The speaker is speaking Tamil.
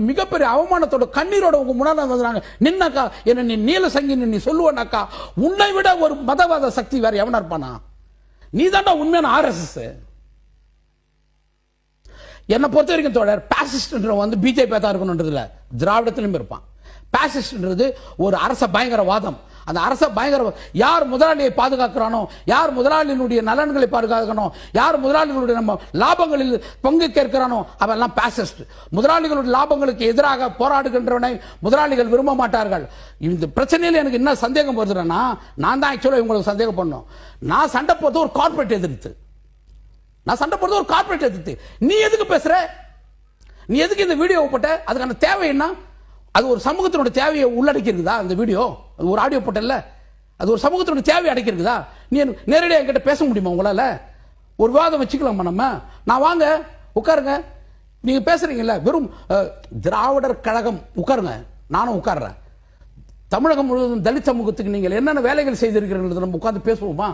மிகப்பெரிய அவமானத்தோட கண்ணீரோட உங்க முன்னாடி வந்தாங்க. நின்னாக்கா என்ன நீ நீல சங்கின்னு நீ சொல்லுவனாக்கா, உன்னை விட ஒரு மதவாத சக்தி வேற எவனா இருப்பானா? நீ தாண்டா உண்மையான RSS. என்னை பொறுத்த வரைக்கும் தோழர், பாசிஸ்ட் பிஜேபி தான் இருக்கணும்ன்றதுல திராவிடத்திலும் இருப்பான். பாசிஸ்ட்ன்றது ஒரு அரச பயங்கரவாதம். அந்த அரச பயங்கர யார் முதலாளியை பாதுகாக்கிறானோ, யார் முதலாளியினுடைய நலன்களை பாதுகாக்கணும், யார் முதலாளிகளுடைய நம்ம லாபங்களில் பங்கு கேட்கிறானோ அவெல்லாம் பாசிஸ்ட். முதலாளிகளுடைய லாபங்களுக்கு எதிராக போராடுகின்றவனை முதலாளிகள் விரும்ப மாட்டார்கள். இந்த பிரச்சனையில் எனக்கு என்ன சந்தேகம் வருதுன்னா, நான் தான் ஆக்சுவலாக உங்களுக்கு சந்தேகம் பண்ணோம். நான் சண்டை போறது ஒரு கார்பரேட் எதிர்த்து, நீ எதுக்கு பேசுற? நீ எதுக்கு இந்த வீடியோ போட்ட? அதுக்கான தேவை என்ன? அது ஒரு சமூகத்தினுடைய தேவையை உள்ளடக்கி இருக்குதா? அந்த வீடியோ ஒரு ஆடியோ போட்டல, அது ஒரு சமூகத்தினுடைய தேவையை அடக்கி இருக்குதா? நீ நேரடியாக என்கிட்ட பேச முடியுமா? உங்களால ஒரு விவாதம் வச்சுக்கலாமா? நம்ம நான் வாங்க உட்காருங்க, நீங்க பேசுறீங்கல்ல, வெறும் திராவிடர் கழகம் உட்காருங்க, நானும் உட்கார்றேன். தமிழகம் முழுவதும் தலித் சமூகத்துக்கு நீங்கள் என்னென்ன வேலைகள் செய்திருக்கிறீர்கள் நம்ம உட்கார்ந்து பேசுவோமா?